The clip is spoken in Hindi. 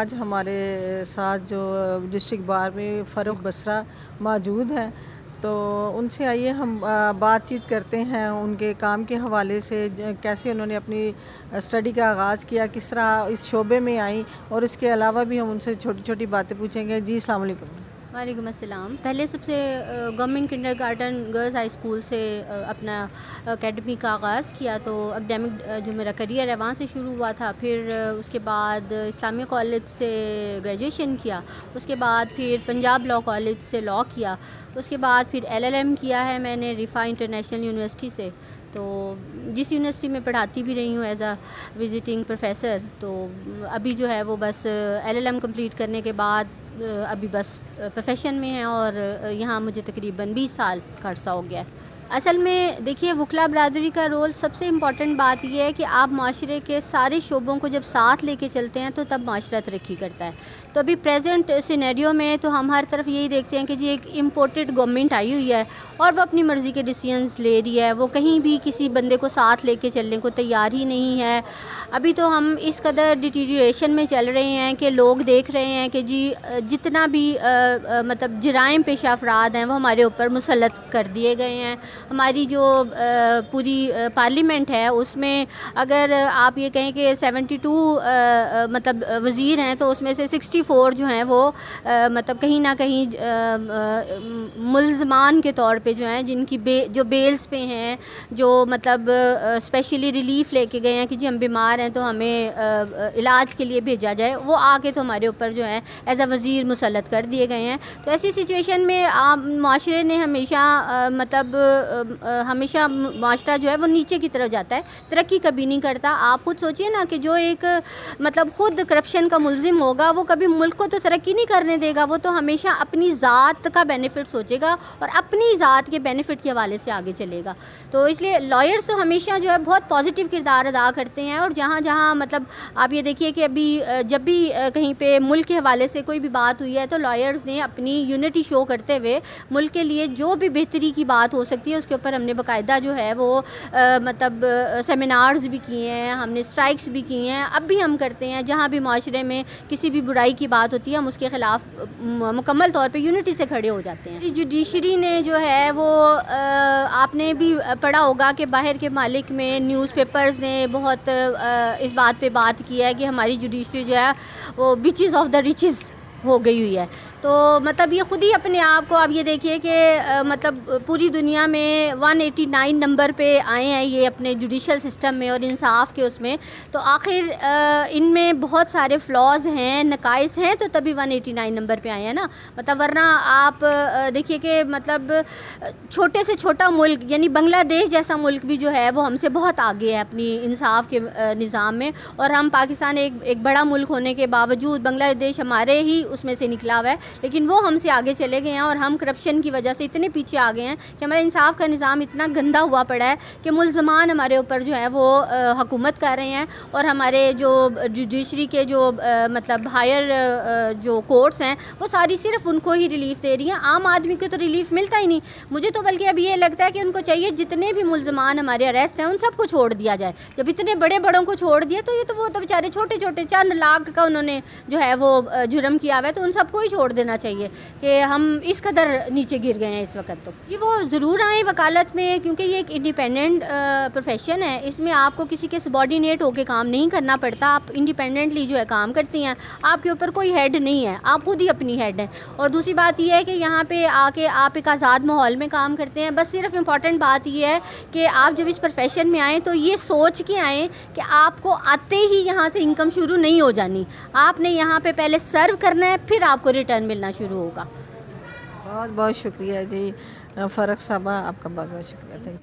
आज हमारे साथ जो डिस्ट्रिक्ट बार में फ़ारूक बसरा मौजूद हैं, तो उनसे आइए हम बातचीत करते हैं उनके काम के हवाले से, कैसे उन्होंने अपनी स्टडी का आगाज़ किया, किस तरह इस शोबे में आई, और इसके अलावा भी हम उनसे छोटी छोटी बातें पूछेंगे। जी अस्सलाम वालेकुम। वालेकुम अस्सलाम। पहले सबसे government kindergarten girls high school से अपना एकेडमी का आगाज़ किया, तो एकेडमिक जो मेरा करियर है वहाँ से शुरू हुआ था। फिर उसके बाद इस्लामिया कॉलेज से ग्रेजुएशन किया, उसके बाद फिर पंजाब लॉ कॉलेज से लॉ किया, उसके बाद फिर LLM किया है मैंने रिफ़ा इंटरनेशनल यूनिवर्सिटी से। तो जिस यूनिवर्सिटी में पढ़ाती भी रही हूँ एज़ अ विज़िटिंग प्रोफेसर। तो अभी जो है वो बस LLM कंप्लीट करने के बाद अभी बस प्रोफेशन में है, और यहाँ मुझे तकरीबन 20 साल का अर्सा हो गया है। असल में देखिए, वकला बरादरी का रोल, सबसे इम्पॉर्टेंट बात यह है कि आप माशरे के सारे शोबों को जब साथ लेके चलते हैं तो तब माशरा तरक्की करता है। तो अभी प्रेजेंट सिनेरियो में तो हम हर तरफ यही देखते हैं कि जी एक इम्पोर्टेड गवर्नमेंट आई हुई है और वो अपनी मर्ज़ी के डिसीजंस ले रही है, वो कहीं भी किसी बंदे को साथ लेके चलने को तैयार ही नहीं है। अभी तो हम इस कदर डिटीरिएशन में चल रहे हैं कि लोग देख रहे हैं कि जी जितना भी मतलब जराइम पेशा अफराद हैं वो हमारे ऊपर मुसल्लत कर दिए गए हैं। हमारी जो पूरी पार्लियामेंट है उसमें अगर आप ये कहें कि 72 मतलब वज़ीर हैं, तो उसमें से 64 जो हैं वो मतलब कहीं ना कहीं मुल्ज़मान के तौर पे जो हैं, जिनकी जो बेल्स पे हैं, जो मतलब स्पेशली रिलीफ़ लेके गए हैं कि जी हम बीमार हैं तो हमें इलाज के लिए भेजा जाए, वो आके तो हमारे ऊपर जो है एज़ अ वज़ीर मुसल्लत कर दिए गए हैं। तो ऐसी सिचुएशन में माशरे ने हमेशा हमेशा माशरा जो है वो नीचे की तरफ जाता है, तरक्की कभी नहीं करता। आप खुद सोचिए ना कि जो एक मतलब ख़ुद करप्शन का मुल्ज़िम होगा वो कभी मुल्क को तो तरक्की नहीं करने देगा, वो तो हमेशा अपनी ज़ात का बेनिफिट सोचेगा और अपनी ज़ात के बेनिफिट के हवाले से आगे चलेगा। तो इसलिए लॉयर्स तो हमेशा जो है बहुत पॉजिटिव किरदार अदा करते हैं, और जहाँ जहाँ मतलब आप ये देखिए कि अभी जब भी कहीं पे मुल्क के हवाले से कोई भी बात हुई है तो लॉयर्स ने अपनी यूनिटी शो करते हुए मुल्क के लिए जो भी बेहतरी की बात हो सकती है उसके ऊपर हमने बाकायदा जो है वो मतलब सेमिनार्स भी किए हैं, हमने स्ट्राइक्स भी किए हैं, अब भी हम करते हैं। जहाँ भी माशरे में किसी भी बुराई की बात होती है हम उसके ख़िलाफ़ मुकम्मल तौर पे यूनिटी से खड़े हो जाते हैं। जुडिशरी ने जो है वो आपने भी पढ़ा होगा कि बाहर के मालिक में न्यूज़पेपर्स ने बहुत इस बात पे बात की है कि हमारी जुडिशरी जो है वो बिचेस ऑफ द रिचेस हो गई हुई है। तो मतलब ये ख़ुद ही अपने आप को आप ये देखिए कि मतलब पूरी दुनिया में 189 नंबर पे आए हैं ये अपने जुडिशल सिस्टम में और इंसाफ के उसमें। तो आखिर इनमें बहुत सारे फ्लॉज हैं, नकाइस हैं, तो तभी 189 नंबर पे आए हैं ना। मतलब वरना आप देखिए कि मतलब छोटे से छोटा मुल्क यानी बांग्लादेश जैसा मुल्क भी जो है वो हमसे बहुत आगे है अपनी इंसाफ के निज़ाम में, और हम पाकिस्तान एक बड़ा मुल्क होने के बावजूद बांग्लादेश हमारे ही उसमें से निकला हुआ है, लेकिन वो हमसे आगे चले गए हैं और हम करप्शन की वजह से इतने पीछे आ गए हैं कि हमारा इंसाफ का निज़ाम इतना गंदा हुआ पड़ा है कि मुल्ज़मान हमारे ऊपर जो है वो हुकूमत कर रहे हैं, और हमारे जो जुडिशरी के जो मतलब हायर जो कोर्ट्स हैं वो सारी सिर्फ उनको ही रिलीफ़ दे रही हैं, आम आदमी को तो रिलीफ़ मिलता ही नहीं। मुझे तो बल्कि अब ये लगता है कि उनको चाहिए जितने भी मुल्ज़मान हमारे अरेस्ट हैं उन सबको छोड़ दिया जाए। जब इतने बड़े बड़ों को छोड़ दिया तो ये तो वो तो बेचारे छोटे छोटे चंद लाख का उन्होंने जो है वो जुर्म किया हुआ है, तो उन सबको ही छोड़ देना चाहिए कि हम इस कदर नीचे गिर गए हैं इस वक्त। तो ये वो ज़रूर आए वकालत में, क्योंकि ये एक इंडिपेंडेंट प्रोफेशन है, इसमें आपको किसी के सबॉर्डिनेट होकर काम नहीं करना पड़ता, आप इंडिपेंडेंटली जो है काम करती हैं, आपके ऊपर कोई हेड नहीं है, आप खुद ही अपनी हेड हैं। और दूसरी बात यह है कि यहाँ पे आके आप एक आज़ाद माहौल में काम करते हैं। बस सिर्फ इम्पॉर्टेंट बात यह है कि आप जब इस प्रोफेशन में आएँ तो ये सोच के आएँ कि आपको आते ही यहाँ से इनकम शुरू नहीं हो जानी, आपने यहाँ पे पहले सर्व करना है, फिर आपको रिटर्न मिलना शुरू होगा। बहुत बहुत शुक्रिया जी फ़ारूक साहबा, आपका बहुत बहुत शुक्रिया। Thank you.